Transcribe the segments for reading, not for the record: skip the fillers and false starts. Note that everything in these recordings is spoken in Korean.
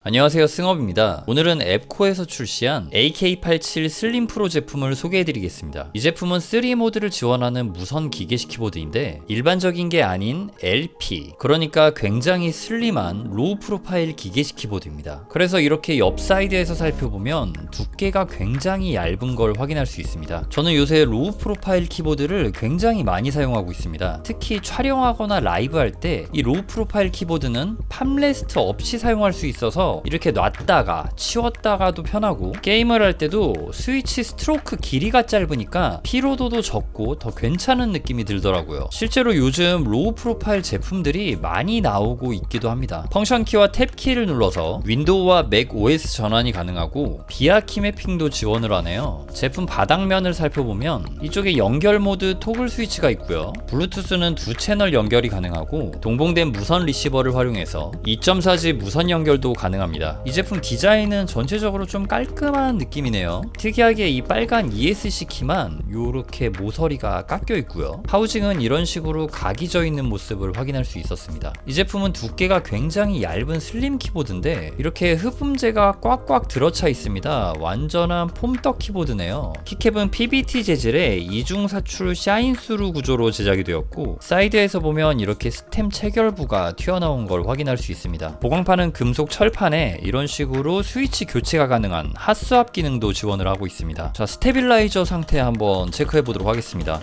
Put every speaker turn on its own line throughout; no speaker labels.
안녕하세요, 승업입니다. 오늘은 앱코에서 출시한 AK87 슬림 프로 제품을 소개해드리겠습니다. 이 제품은 3모드를 지원하는 무선 기계식 키보드인데 일반적인 게 아닌 LP, 그러니까 굉장히 슬림한 로우 프로파일 기계식 키보드입니다. 그래서 이렇게 옆 사이드에서 살펴보면 두께가 굉장히 얇은 걸 확인할 수 있습니다. 저는 요새 로우 프로파일 키보드를 굉장히 많이 사용하고 있습니다. 특히 촬영하거나 라이브 할 때 이 로우 프로파일 키보드는 팜레스트 없이 사용할 수 있어서 이렇게 놨다가 치웠다가도 편하고, 게임을 할 때도 스위치 스트로크 길이가 짧으니까 피로도도 적고 더 괜찮은 느낌이 들더라고요. 실제로 요즘 로우 프로파일 제품들이 많이 나오고 있기도 합니다. 펑션 키와 탭 키를 눌러서 윈도우와 맥 OS 전환이 가능하고 비아 키 매핑도 지원을 하네요. 제품 바닥면을 살펴보면 이쪽에 연결 모드 토글 스위치가 있고요. 블루투스는 2채널 연결이 가능하고 동봉된 무선 리시버를 활용해서 2.4G 무선 연결도 가능합니다. 이 제품 디자인은 전체적으로 좀 깔끔한 느낌이네요. 특이하게 이 빨간 ESC 키만 요렇게 모서리가 깎여 있고요. 하우징은 이런 식으로 각이 져 있는 모습을 확인할 수 있었습니다. 이 제품은 두께가 굉장히 얇은 슬림 키보드인데 이렇게 흡음재가 꽉꽉 들어차 있습니다. 완전한 폼떡 키보드네요. 키캡은 PBT 재질의 이중 사출 샤인스루 구조로 제작이 되었고, 사이드에서 보면 이렇게 스템 체결부가 튀어나온 걸 확인할 수 있습니다. 보광판은 금속 철판에 이런 식으로 스위치 교체가 가능한 핫스왑 기능도 지원을 하고 있습니다. 자, 스테빌라이저 상태 한번 체크해 보도록 하겠습니다.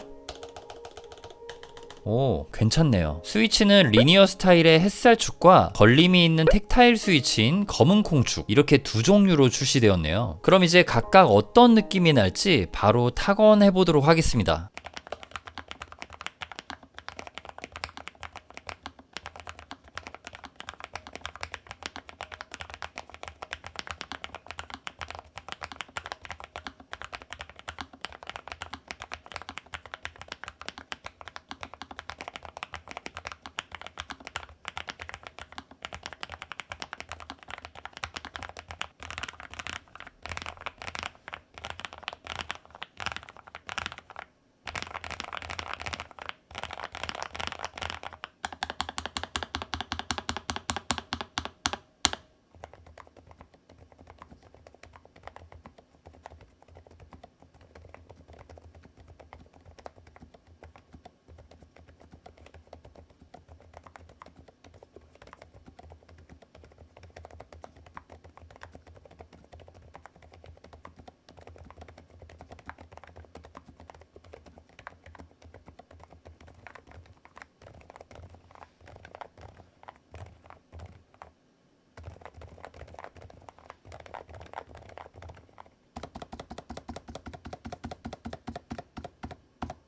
오, 괜찮네요. 스위치는 리니어 스타일의 햇살축과 걸림이 있는 텍타일 스위치인 검은 콩축, 이렇게 두 종류로 출시되었네요. 그럼 이제 각각 어떤 느낌이 날지 바로 타건해 보도록 하겠습니다.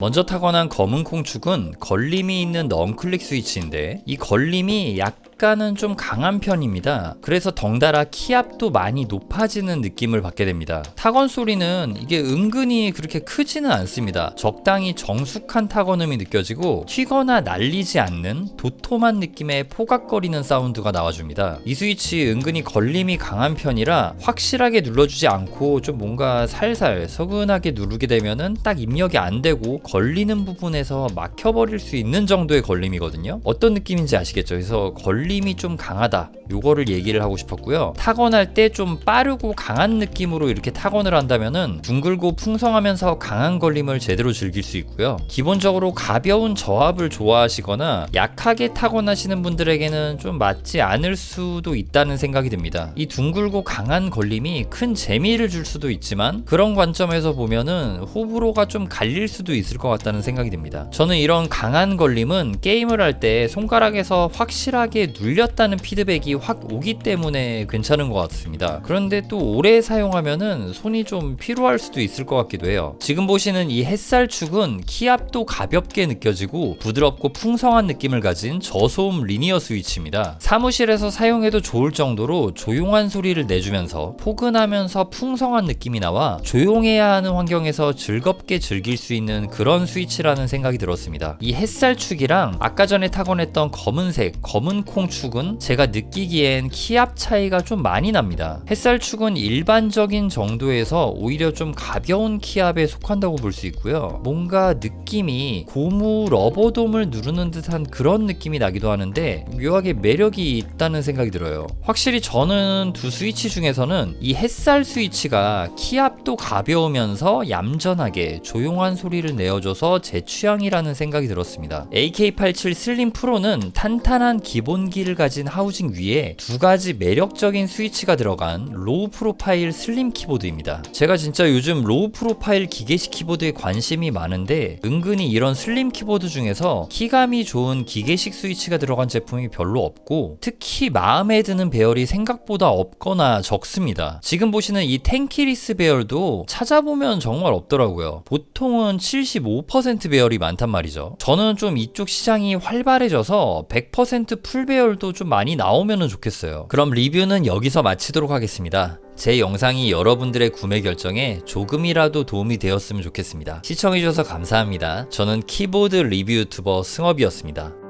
먼저 타건한 검은 콩축은 걸림이 있는 넌클릭 스위치인데 이 걸림이 약간은 좀 강한 편입니다. 그래서 덩달아 키압도 많이 높아지는 느낌을 받게 됩니다. 타건 소리는 이게 은근히 그렇게 크지는 않습니다. 적당히 정숙한 타건음이 느껴지고 튀거나 날리지 않는 도톰한 느낌의 포각거리는 사운드가 나와줍니다. 이 스위치 은근히 걸림이 강한 편이라 확실하게 눌러주지 않고 좀 뭔가 살살 서근하게 누르게 되면은 딱 입력이 안 되고 걸리는 부분에서 막혀버릴 수 있는 정도의 걸림이거든요. 어떤 느낌인지 아시겠죠? 그래서 걸림이 좀 강하다, 요거를 얘기를 하고 싶었고요. 타건할 때 좀 빠르고 강한 느낌으로 이렇게 타건을 한다면은 둥글고 풍성하면서 강한 걸림을 제대로 즐길 수 있고요. 기본적으로 가벼운 저압을 좋아하시거나 약하게 타건하시는 분들에게는 좀 맞지 않을 수도 있다는 생각이 듭니다. 이 둥글고 강한 걸림이 큰 재미를 줄 수도 있지만 그런 관점에서 보면은 호불호가 좀 갈릴 수도 있을 것 같다는 생각이 듭니다. 저는 이런 강한 걸림은 게임을 할 때 손가락에서 확실하게 눌렸다는 피드백이 확 오기 때문에 괜찮은 것 같습니다. 그런데 또 오래 사용하면은 손이 좀 피로할 수도 있을 것 같기도 해요. 지금 보시는 이 햇살축은 키압도 가볍게 느껴지고 부드럽고 풍성한 느낌을 가진 저소음 리니어 스위치입니다. 사무실에서 사용해도 좋을 정도로 조용한 소리를 내주면서 포근하면서 풍성한 느낌이 나와 조용해야 하는 환경에서 즐겁게 즐길 수 있는 그런 스위치라는 생각이 들었습니다. 이 햇살축이랑 아까 전에 타건했던 검은색 검은 콩 축은 제가 느끼기엔 키압 차이가 좀 많이 납니다. 햇살 축은 일반적인 정도에서 오히려 좀 가벼운 키압에 속한다고 볼 수 있고요. 뭔가 느낌이 고무 러버돔을 누르는 듯한 그런 느낌이 나기도 하는데 묘하게 매력이 있다는 생각이 들어요. 확실히 저는 두 스위치 중에서는 이 햇살 스위치가 키압도 가벼우면서 얌전하게 조용한 소리를 내어줘서 제 취향이라는 생각이 들었습니다. AK87 슬림 프로는 탄탄한 기본기를 가진 하우징 위에 두 가지 매력적인 스위치가 들어간 로우 프로파일 슬림 키보드입니다. 제가 진짜 요즘 로우 프로파일 기계식 키보드에 관심이 많은데 은근히 이런 슬림 키보드 중에서 키감이 좋은 기계식 스위치가 들어간 제품이 별로 없고 특히 마음에 드는 배열이 생각보다 없거나 적습니다. 지금 보시는 이 텐키리스 배열도 찾아보면 정말 없더라고요. 보통은 75% 배열이 많단 말이죠. 저는 좀 이쪽 시장이 활발해져서 100% 풀 배열도 좀 많이 나오면 좋겠어요. 그럼 리뷰는 여기서 마치도록 하겠습니다. 제 영상이 여러분들의 구매 결정에 조금이라도 도움이 되었으면 좋겠습니다. 시청해주셔서 감사합니다. 저는 키보드 리뷰 유튜버 승업이었습니다.